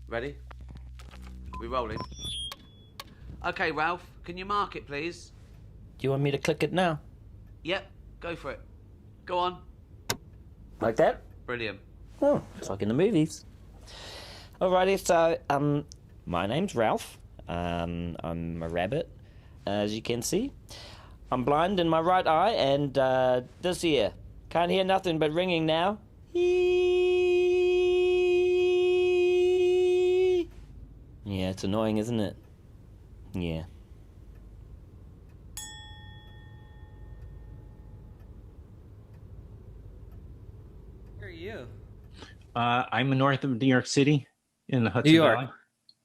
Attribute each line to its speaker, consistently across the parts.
Speaker 1: Ready? We rolling? Okay, Ralph, can you mark it, please?
Speaker 2: Do you want me to click it now?
Speaker 1: Yep, go for it. Go on.
Speaker 2: Like that?
Speaker 1: Brilliant.
Speaker 2: Oh, it's like in the movies. Alrighty, so, my name's Ralph. I'm a rabbit, as you can see. I'm blind in my right eye, and, this ear. Can't hear nothing but ringing now. Yeah, it's annoying, isn't it? Yeah.
Speaker 3: Where are you?
Speaker 4: I'm north of New York City in the Hudson
Speaker 3: New York.
Speaker 4: Valley.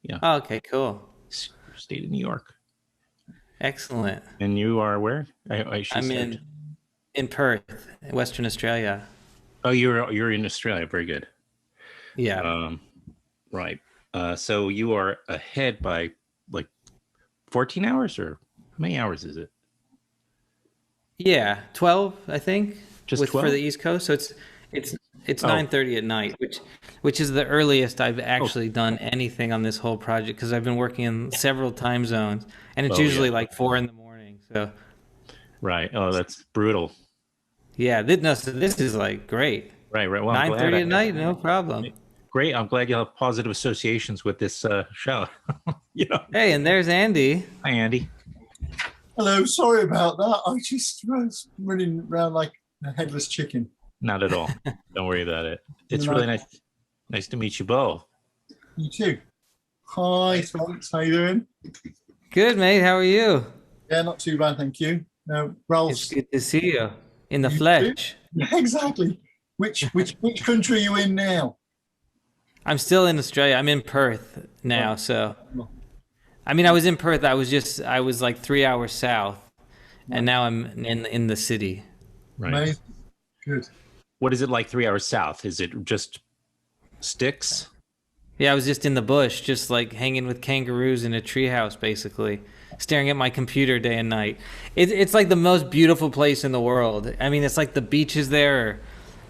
Speaker 4: Yeah.
Speaker 3: Oh, okay, cool.
Speaker 4: State of New York.
Speaker 3: Excellent.
Speaker 4: And you are where?
Speaker 3: I'm in Perth, Western Australia.
Speaker 4: Oh, you're in Australia. Very good.
Speaker 3: Yeah.
Speaker 4: Right. So you are ahead by like 14 hours, or how many hours is it?
Speaker 3: Yeah, 12, I think.
Speaker 4: Just 12?
Speaker 3: For the East Coast. So it's 9:30 at night, which is the earliest I've actually done anything on this whole project, because I've been working in several time zones, and it's usually like 4 in the morning. So.
Speaker 4: Right. Oh, that's brutal.
Speaker 3: Yeah. This is like great.
Speaker 4: Right. Well,
Speaker 3: 9:30 at night, no problem.
Speaker 4: Great. I'm glad you have positive associations with this show.
Speaker 3: Hey, and there's Andy.
Speaker 4: Hi, Andy.
Speaker 5: Hello. Sorry about that. I just was running around like a headless chicken.
Speaker 4: Not at all. Don't worry about it. It's really nice to meet you both.
Speaker 5: You too. Hi, thanks. How you doing?
Speaker 3: Good, mate. How are you?
Speaker 5: Yeah, not too bad, thank you. Ralph.
Speaker 3: It's good to see you in the flesh.
Speaker 5: Yeah, exactly. Which country are you in now?
Speaker 3: I'm still in Australia. I'm in Perth now. So, I mean, I was in Perth. I was like 3 hours south, and now I'm in the city.
Speaker 4: Right.
Speaker 5: Amazing. Good.
Speaker 4: What is it like 3 hours south? Is it just sticks?
Speaker 3: Yeah, I was just in the bush, just like hanging with kangaroos in a treehouse, basically, staring at my computer day and night. It's like the most beautiful place in the world. I mean, it's like the beaches there are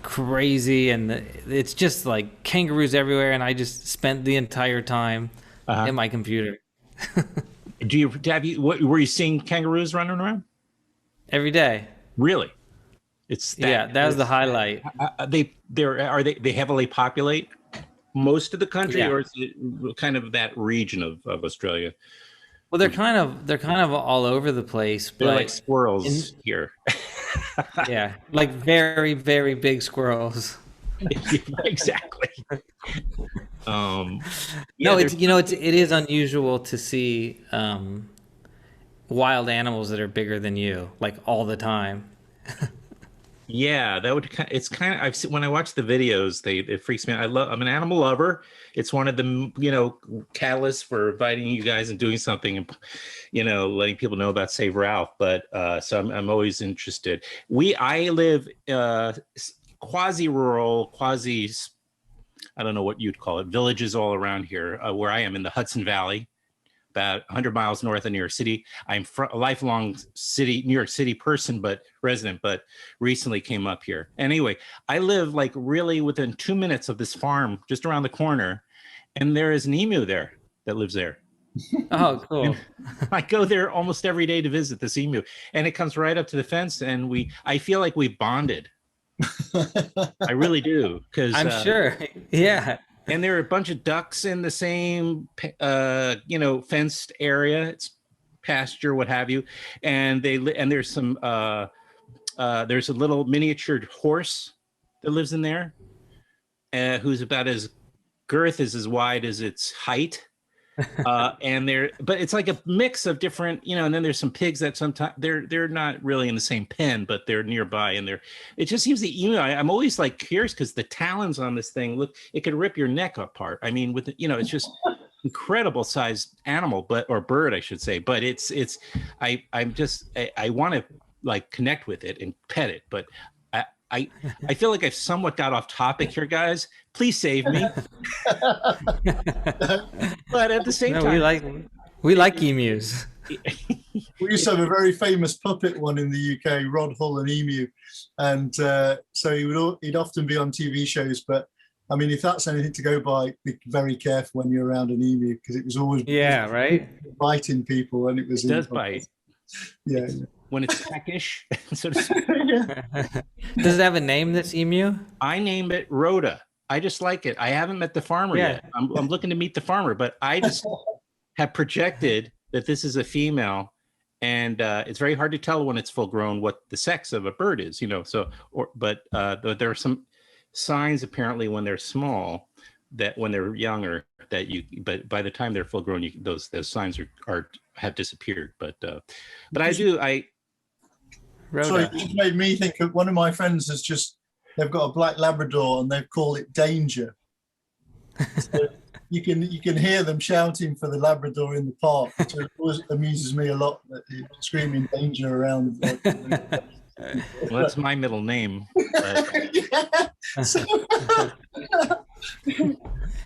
Speaker 3: crazy, and it's just like kangaroos everywhere, and I just spent the entire time in my computer.
Speaker 4: Were you seeing kangaroos running around
Speaker 3: every day?
Speaker 4: Really?
Speaker 3: That was the highlight.
Speaker 4: They heavily populate most of the country,
Speaker 3: Yeah.
Speaker 4: or is it kind of that region of Australia?
Speaker 3: Well, they're kind of all over the place, but
Speaker 4: they're like squirrels here.
Speaker 3: Yeah, like very, very big squirrels.
Speaker 4: Exactly.
Speaker 3: No, it is unusual to see wild animals that are bigger than you, like all the time.
Speaker 4: Yeah, it's kind of, I've seen, when I watch the videos, it freaks me out. I'm an animal lover. It's one of the, catalysts for inviting you guys and doing something and, letting people know about Save Ralph. But so I'm always interested. I live quasi-rural, I don't know what you'd call it, villages all around here, where I am in the Hudson Valley, about 100 miles north of New York City. I'm a lifelong New York City person, resident, but recently came up here. Anyway, I live like really within 2 minutes of this farm, just around the corner, and there is an emu there that lives there.
Speaker 3: Oh, cool.
Speaker 4: And I go there almost every day to visit this emu, and it comes right up to the fence, and I feel like we bonded. I really do, because
Speaker 3: I'm sure. Yeah.
Speaker 4: And there are a bunch of ducks in the same, fenced area. It's pasture, what have you. And there's some, there's a little miniature horse that lives in there, who's about as girth is as wide as its height. But it's like a mix of different, and then there's some pigs that sometimes they're not really in the same pen, but they're nearby, and it just seems that I'm always like curious, because the talons on this thing, look, it could rip your neck apart. I mean, it's just incredible sized animal, or bird, I should say. But I want to like connect with it and pet it, but I feel like I've somewhat got off topic here, guys. Please save me. But at the same time,
Speaker 3: we like emus.
Speaker 5: We used to have a very famous puppet one in the UK, Rod Hull and Emu, and so he'd often be on TV shows. But I mean, if that's anything to go by, be very careful when you're around an emu because it was always
Speaker 3: right.
Speaker 5: biting people, and it was
Speaker 4: It does bite.
Speaker 5: Yeah,
Speaker 4: when it's peckish, so to speak.
Speaker 3: Does it have a name, this emu?
Speaker 4: I named it Rhoda. I just like it. I haven't met the farmer yet. I'm looking to meet the farmer, but I just have projected that this is a female, and it's very hard to tell when it's full grown what the sex of a bird is, So, but there are some signs apparently when they're small, that when they're younger, but by the time they're full grown, those signs have disappeared. But I.
Speaker 3: Rhoda.
Speaker 5: Sorry, it made me think of one of my friends they've got a black Labrador and they've called it Danger. So you can hear them shouting for the Labrador in the park, which always amuses me a lot, that they're screaming danger around.
Speaker 4: Well, that's my middle name.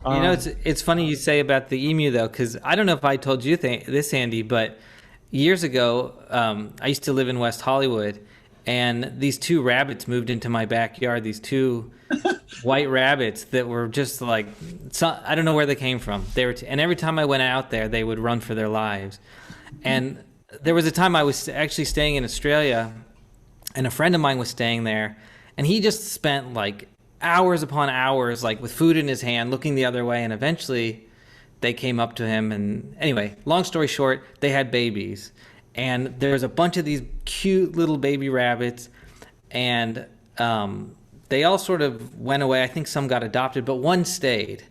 Speaker 3: It's funny you say about the emu though, because I don't know if I told you this, Andy, but years ago, I used to live in West Hollywood, and these two rabbits moved into my backyard. These two white rabbits that were just like, I don't know where they came from. And every time I went out there, they would run for their lives. And there was a time I was actually staying in Australia, and a friend of mine was staying there, and he just spent like hours upon hours, like with food in his hand, looking the other way, and eventually they came up to him, and anyway, long story short, they had babies, and there was a bunch of these cute little baby rabbits, and they all sort of went away. I think some got adopted, but one stayed,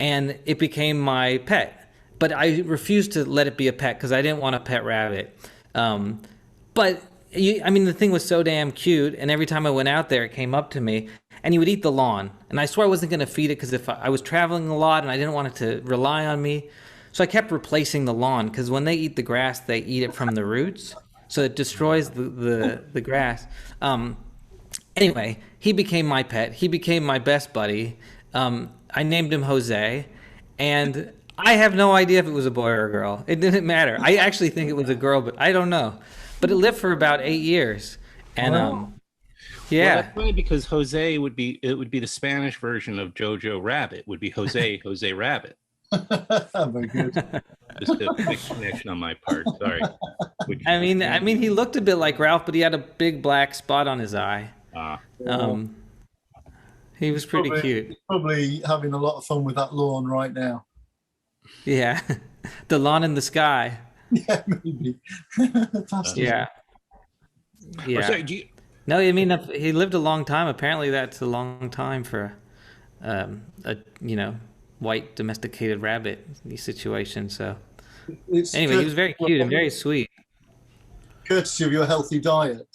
Speaker 3: and it became my pet. But I refused to let it be a pet because I didn't want a pet rabbit. But the thing was so damn cute, and every time I went out there, it came up to me, and he would eat the lawn. And I swore I wasn't going to feed it because if I was traveling a lot and I didn't want it to rely on me. So I kept replacing the lawn, because when they eat the grass, they eat it from the roots. So it destroys the grass. Anyway, he became my pet. He became my best buddy. I named him Jose. And I have no idea if it was a boy or a girl. It didn't matter. I actually think it was a girl, but I don't know. But it lived for about 8 years. And yeah.
Speaker 4: Well, that's funny because Jose would be the Spanish version of Jojo Rabbit. Would be Jose Rabbit.
Speaker 5: Very good.
Speaker 4: Just a quick connection on my part. Sorry.
Speaker 3: He looked a bit like Ralph, but he had a big black spot on his eye. He was pretty cute.
Speaker 5: Probably having a lot of fun with that lawn right now.
Speaker 3: Yeah, the lawn in the sky.
Speaker 5: Yeah, maybe.
Speaker 3: Yeah.
Speaker 4: Sorry,
Speaker 3: No, he lived a long time. Apparently, that's a long time for a white domesticated rabbit situation. So anyway, he was very cute and very sweet.
Speaker 5: Courtesy of your healthy diet.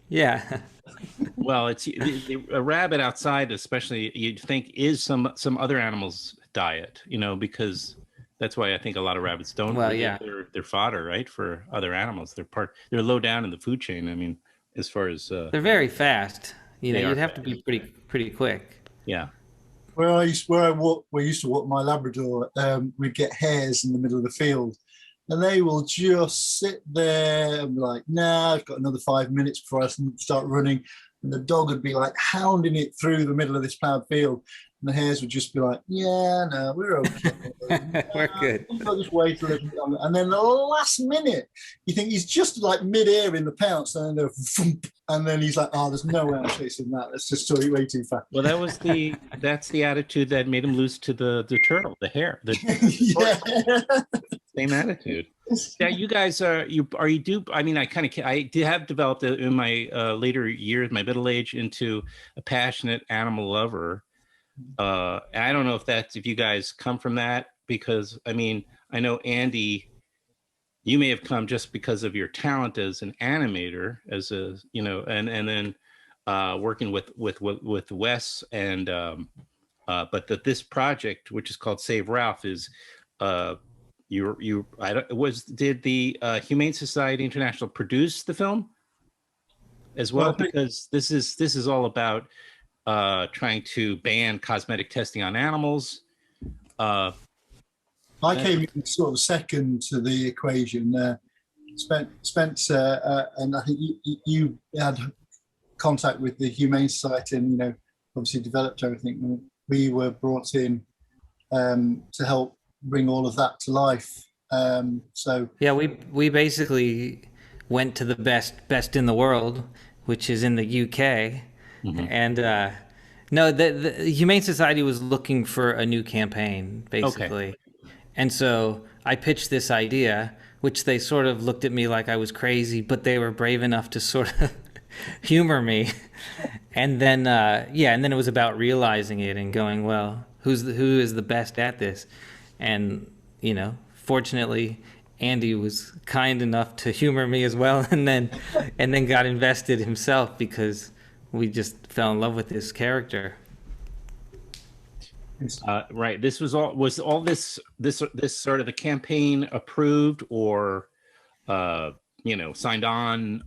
Speaker 3: Yeah.
Speaker 4: Well, it's a rabbit outside, especially you'd think is some other animal's diet, because that's why I think a lot of rabbits don't.
Speaker 3: Well, yeah,
Speaker 4: they're fodder, right, for other animals. They're low down in the food chain. As far as
Speaker 3: they're very fast. You'd have to be pretty quick.
Speaker 4: Yeah.
Speaker 5: Where I used to walk my Labrador, we'd get hares in the middle of the field, and they will just sit there and be like, "Nah, I've got another 5 minutes before I start running." And the dog would be like hounding it through the middle of this plowed field, and the hares would just be like, "Yeah, no, we're okay.
Speaker 3: We're good.
Speaker 5: I'll just wait a little longer." And then the last minute, you think he's just like mid-air in the pounce, and then he's like, "Oh, there's no way I'm chasing that. That's just way too fast."
Speaker 4: Well, that's the attitude that made him lose to the turtle, the hare. Same attitude. Yeah, you guys I did have developed in my later years, my middle age, into a passionate animal lover. I don't know if you guys come from that, because I know Andy, you may have come just because of your talent as an animator, and then working with Wes, and but that this project, which is called Save Ralph, is did the Humane Society International produce the film as well? Because this is all about trying to ban cosmetic testing on animals.
Speaker 5: I came in sort of second to the equation. Spencer, and I think you had contact with the Humane Society, and obviously developed everything. We were brought in to help bring all of that to life. So
Speaker 3: yeah, we basically went to the best in the world, which is in the UK, and no, the Humane Society was looking for a new campaign, basically. Okay. And so I pitched this idea, which they sort of looked at me like I was crazy, but they were brave enough to sort of humor me. And then, and then it was about realizing it and going, well, who is the best at this? And, fortunately, Andy was kind enough to humor me as well, and then got invested himself because we just fell in love with this character.
Speaker 4: Right. Was all this sort of the campaign approved or signed on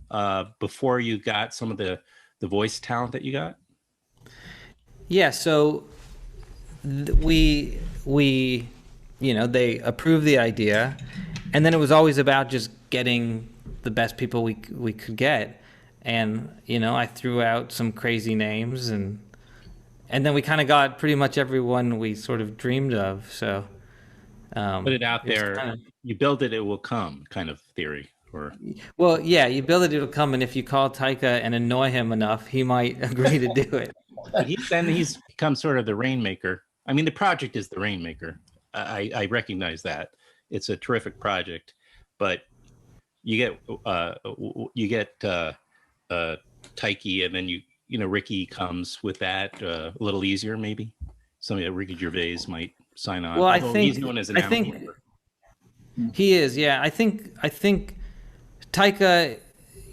Speaker 4: before you got some of the voice talent that you got?
Speaker 3: Yeah. So we they approved the idea, and then it was always about just getting the best people we could get, and I threw out some crazy names and then we kind of got pretty much everyone we sort of dreamed of. So
Speaker 4: put it out there. You build it, it will come kind of theory. Or
Speaker 3: well, yeah, you build it, it'll come. And if you call Taika and annoy him enough, he might agree to do it.
Speaker 4: He's become sort of the rainmaker. I mean, the project is the rainmaker. I recognize that. It's a terrific project, but you get Taika, and then Ricky comes with that a little easier, maybe. Somebody that Ricky Gervais might sign on.
Speaker 3: Well, I think
Speaker 4: he's known as an animal lover.
Speaker 3: He is, yeah. I think Taika,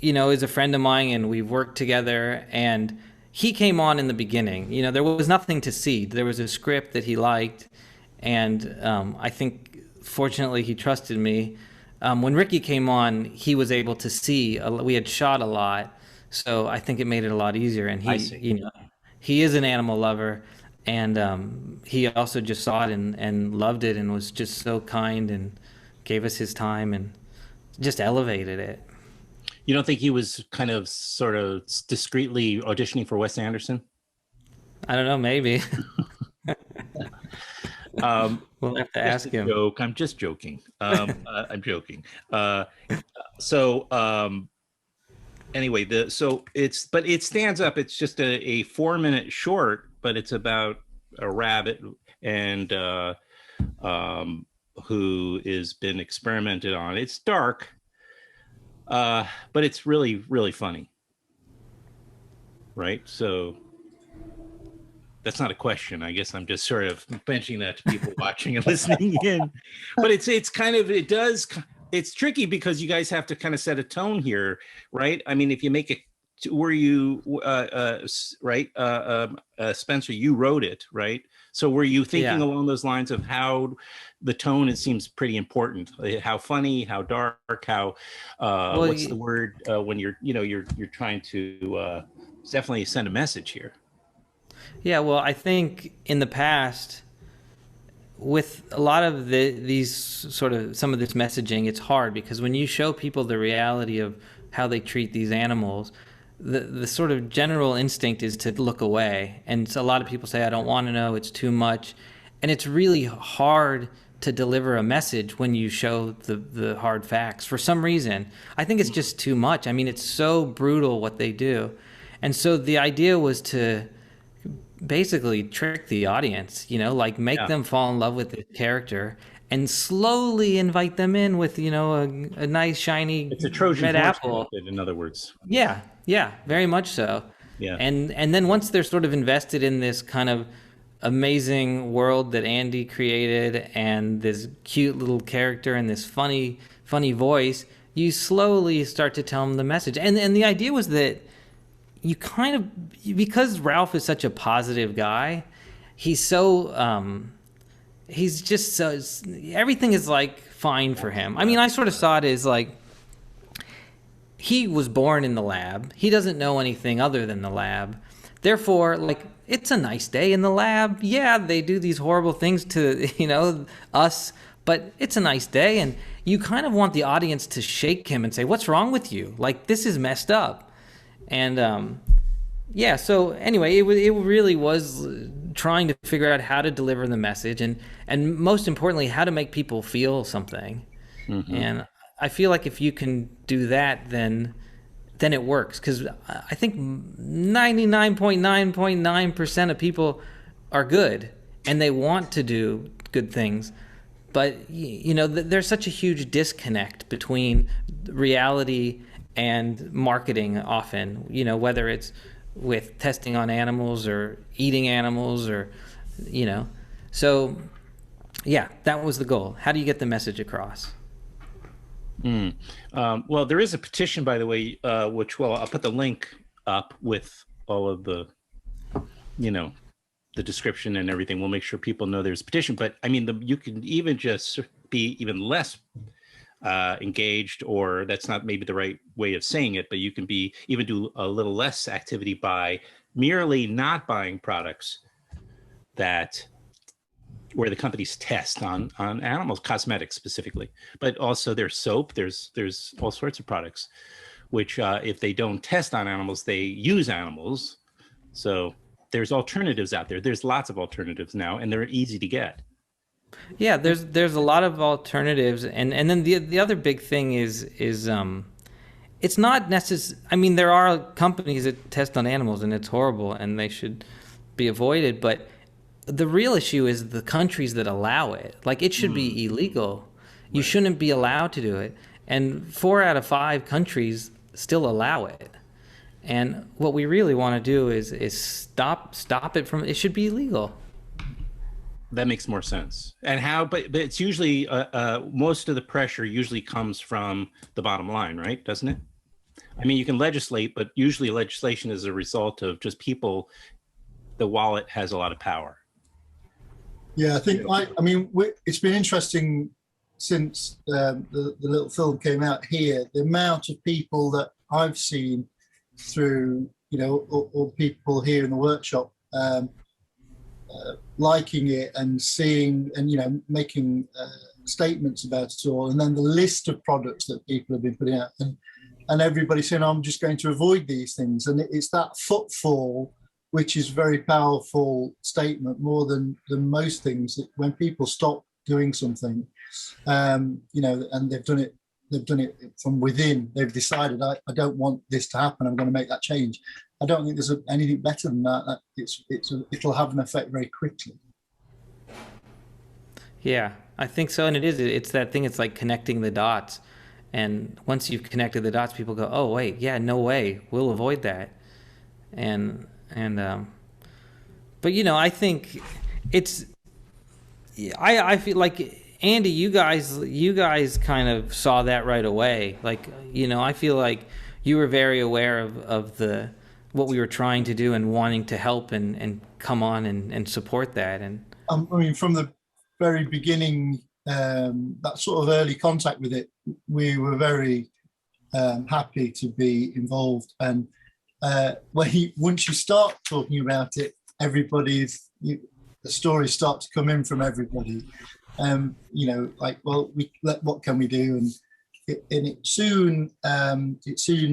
Speaker 3: is a friend of mine, and we've worked together. And he came on in the beginning. There was nothing to see. There was a script that he liked, and I think fortunately he trusted me. When Ricky came on, he was able to see. We had shot a lot. So I think it made it a lot easier, and he is an animal lover, and he also just saw it and loved it, and was just so kind and gave us his time and just elevated it.
Speaker 4: You don't think he was kind of sort of discreetly auditioning for Wes Anderson?
Speaker 3: I don't know, maybe. We'll have to ask him.
Speaker 4: Joke. I'm just joking. I'm joking. Anyway, it stands up. It's just a 4-minute short, but it's about a rabbit and who has been experimented on. It's dark, but it's really, really funny. Right? So that's not a question. I guess I'm just sort of mentioning that to people watching and listening in. But it's tricky because you guys have to kind of set a tone here, right? I mean, if you make it, Spencer, you wrote it, right? So were you thinking along those lines of how the tone, it seems pretty important, how funny, how dark, how, what's the word when you're trying to definitely send a message here.
Speaker 3: Yeah, well, I think in the past, with a lot of these sort of some of this messaging, it's hard because when you show people the reality of how they treat these animals, the sort of general instinct is to look away. And so a lot of people say, I don't want to know, it's too much. And it's really hard to deliver a message when you show the hard facts. For some reason, I think it's just too much. I mean, it's so brutal what they do. And so the idea was to basically trick the audience, make them fall in love with the character and slowly invite them in with, a nice shiny
Speaker 4: it's a Trojan
Speaker 3: red apple.
Speaker 4: Method, in other words.
Speaker 3: Yeah, very much so.
Speaker 4: Yeah.
Speaker 3: And then once they're sort of invested in this kind of amazing world that Andy created and this cute little character and this funny voice, you slowly start to tell them the message. And the idea was that you kind of, because Ralph is such a positive guy, he's so, he's just so, everything is like fine for him. I mean, I sort of saw it as like, he was born in the lab. He doesn't know anything other than the lab. Therefore, like, it's a nice day in the lab. Yeah, they do these horrible things to, us, but it's a nice day, and you kind of want the audience to shake him and say, "What's wrong with you? Like, this is messed up." And yeah, so anyway, it really was trying to figure out how to deliver the message, and most importantly, how to make people feel something. And I feel like if you can do that, then it works, because I think 99.9% of people are good and they want to do good things, but there's such a huge disconnect between reality and marketing often, whether it's with testing on animals or eating animals or so yeah, that was the goal. How do you get the message across?
Speaker 4: Well, there is a petition, by the way, which, well, I'll put the link up with all of the, the description and everything. We'll make sure people know there's a petition. But I mean, you can even just be even less engaged, or that's not maybe the right way of saying it, but you can even do a little less activity by merely not buying products where the companies test on animals, cosmetics specifically, but also there's soap, there's all sorts of products, which if they don't test on animals, they use animals. So there's alternatives out there. There's lots of alternatives now, and they're easy to get.
Speaker 3: Yeah, there's a lot of alternatives, and then the other big thing is it's not necessary. I mean, there are companies that test on animals, and it's horrible, and they should be avoided, but the real issue is the countries that allow it. Like, it should be illegal. You shouldn't be allowed to do it. And 4 out of 5 countries still allow it. And what we really want to do is stop it from. It should be illegal.
Speaker 4: That makes more sense. And how? But it's usually most of the pressure usually comes from the bottom line, right? Doesn't it? I mean, you can legislate, but usually legislation is a result of just people. The wallet has a lot of power.
Speaker 5: Yeah, I think, it's been interesting since the little film came out here, the amount of people that I've seen through, all people here in the workshop liking it and seeing and, making statements about it all. And then the list of products that people have been putting out and everybody saying, I'm just going to avoid these things. And it's that footfall, which is a very powerful statement, more than most things. When people stop doing something, and they've done it from within. They've decided, I don't want this to happen. I'm going to make that change. I don't think there's anything better than that. It'll have an effect very quickly.
Speaker 3: Yeah, I think so, and it's that thing. It's like connecting the dots, and once you've connected the dots, people go, oh wait, yeah, no way, we'll avoid that, but I think I feel like, Andy, you guys kind of saw that right away. Like, I feel like you were very aware of what we were trying to do and wanting to help and come on and support that. And
Speaker 5: from the very beginning, that sort of early contact with it, we were very happy to be involved. And once you start talking about it, the stories start to come in from everybody. What can we do? And it soon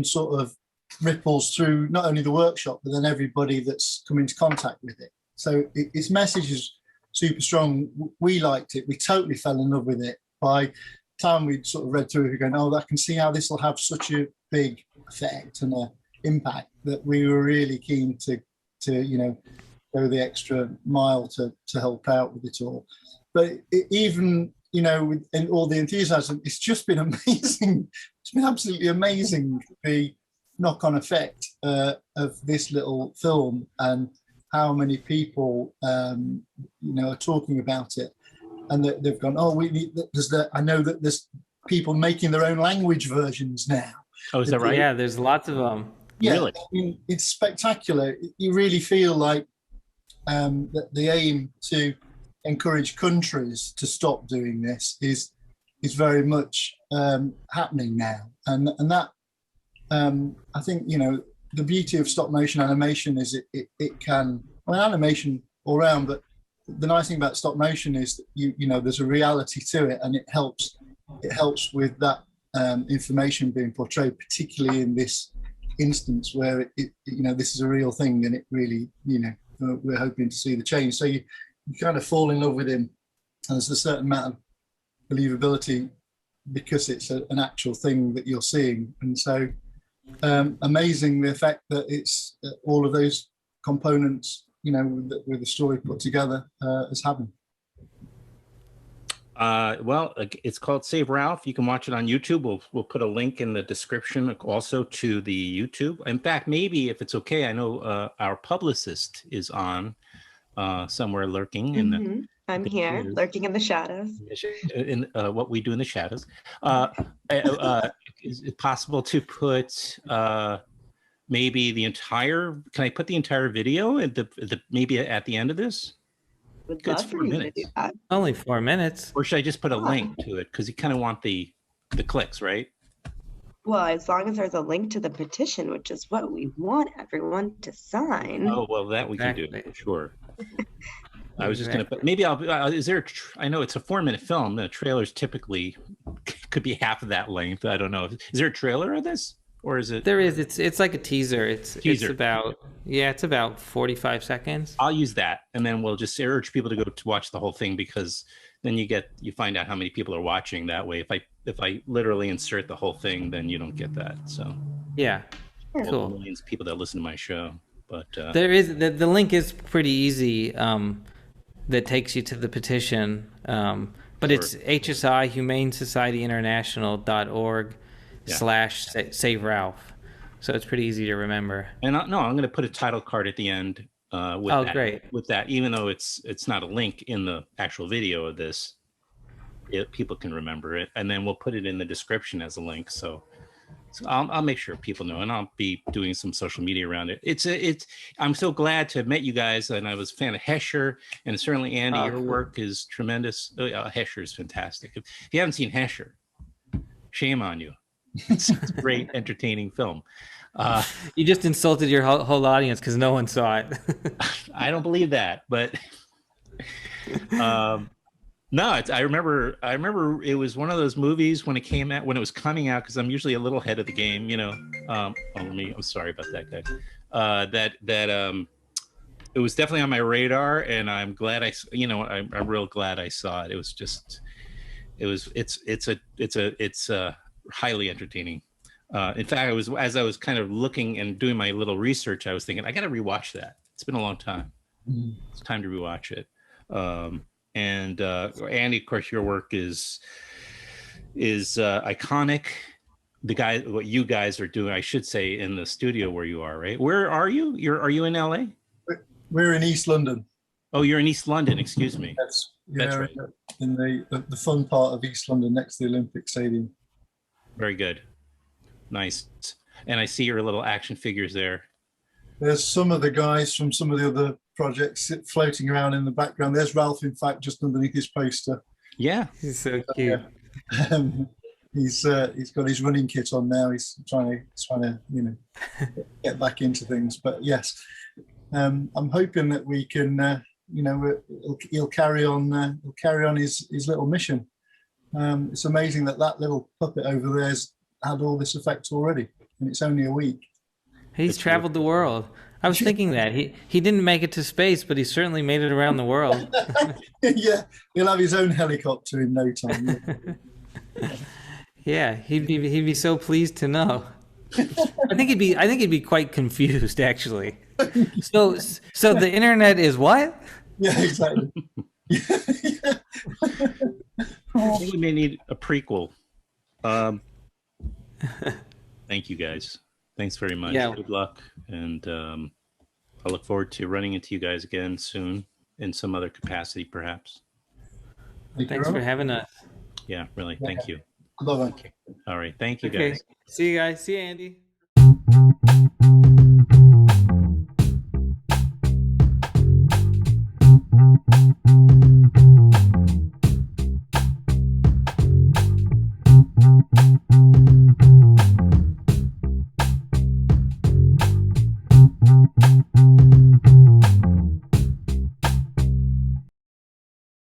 Speaker 5: sort of ripples through not only the workshop, but then everybody that's come into contact with it. So its message is super strong. We liked it. We totally fell in love with it. By the time we'd sort of read through it, we're going, I can see how this will have such a big effect and an impact, that we were really keen to go the extra mile to help out with it all. But even with all the enthusiasm, it's just been amazing. It's been absolutely amazing, the knock-on effect of this little film, and how many people are talking about it, and they've gone, I know that there's people making their own language versions now.
Speaker 4: Oh, is that right?
Speaker 3: Yeah, there's lots of them.
Speaker 5: Yeah,
Speaker 4: really?
Speaker 5: I mean, it's spectacular. You really feel like that the aim to encourage countries to stop doing this is very much happening now, and that I think the beauty of stop motion animation is it can, animation all around, but the nice thing about stop motion is that you know there's a reality to it, and it helps with that information being portrayed, particularly in this instance where it you know this is a real thing, and it really, you know, we're hoping to see the change. So you kind of fall in love with him, and there's a certain amount of believability because it's an actual thing that you're seeing. And so amazing the effect that it's all of those components, you know, with the story put together as having.
Speaker 4: Well, it's called Save Ralph. You can watch it on YouTube. We'll put a link in the description also to the YouTube. In fact, maybe if it's okay, I know our publicist is on somewhere lurking in the.
Speaker 6: I'm here, lurking in the shadows.
Speaker 4: In what we do in the shadows. Is it possible to put maybe the entire? Can I put the entire video at the maybe at the end of this?
Speaker 6: Would love for you to do that.
Speaker 3: Only 4 minutes.
Speaker 4: Or should I just put a link to it? Because you kind of want the clicks, right?
Speaker 6: Well, as long as there's a link to the petition, which is what we want everyone to sign.
Speaker 4: Oh, well, that we can do, sure. I was just going to put, maybe is there, I know it's a 4-minute film. The trailers typically could be half of that length. I don't know. Is there a trailer of this? Or is it?
Speaker 3: There is. It's like a teaser. It's about, it's about 45 seconds.
Speaker 4: I'll use that. And then we'll just urge people to go to watch the whole thing, because then you find out how many people are watching that way. If I literally insert the whole thing, then you don't get that. So
Speaker 3: yeah, cool.
Speaker 4: Millions of people that listen to my show. But
Speaker 3: there is the link is pretty easy. That takes you to the petition. But it's HSI, Humane Society International.org / Save Ralph. So it's pretty easy to remember.
Speaker 4: And I'm going to put a title card at the end with
Speaker 3: great.
Speaker 4: With that, even though it's not a link in the actual video of this, people can remember it. And then we'll put it in the description as a link. So I'll make sure people know, and I'll be doing some social media around it. I'm so glad to have met you guys, and I was a fan of Hesher, and certainly Andy, your work is tremendous. Hesher is fantastic. If you haven't seen Hesher, shame on you. It's a great, entertaining film.
Speaker 3: You just insulted your whole audience because no one saw it.
Speaker 4: I don't believe that, but no, I remember it was one of those movies when it was coming out, because I'm usually a little ahead of the game, you know. I'm sorry about that, guy. It was definitely on my radar, and I'm glad I'm real glad I saw it. It was just, it's highly entertaining. In fact, as I was kind of looking and doing my little research, I was thinking I got to rewatch that. It's been a long time. It's time to rewatch it. And Andy, of course, your work is iconic. What you guys are doing, I should say, in the studio where you are, right? Where are you? Are you in LA?
Speaker 5: We're in East London.
Speaker 4: Oh, you're in East London. Excuse me.
Speaker 5: That's right. In the fun part of East London, next to the Olympic Stadium.
Speaker 4: Very good. Nice. And I see your little action figures there.
Speaker 5: There's some of the guys from some of the other projects floating around in the background. There's Ralph, in fact, just underneath his poster.
Speaker 4: Yeah,
Speaker 3: he's so cute.
Speaker 5: He's got his running kit on now. He's trying to get back into things. But yes, I'm hoping that we can he'll carry on his little mission. It's amazing that little puppet over there's had all this effect already, and it's only a week.
Speaker 3: He's traveled the world. I was thinking that he didn't make it to space, but he certainly made it around the world.
Speaker 5: Yeah, he'll have his own helicopter in no time.
Speaker 3: Yeah, he'd be so pleased to know. I think he'd be quite confused, actually. So the internet is what?
Speaker 5: Yeah, exactly.
Speaker 4: I think we may need a prequel. Thank you, guys. Thanks very much.
Speaker 3: Yeah.
Speaker 4: Good luck. And I look forward to running into you guys again soon in some other capacity, perhaps.
Speaker 3: Thanks for having us.
Speaker 4: Yeah, really. Thank you.
Speaker 5: Bye-bye.
Speaker 4: All right. Thank you, guys.
Speaker 3: See you guys. See you, Andy.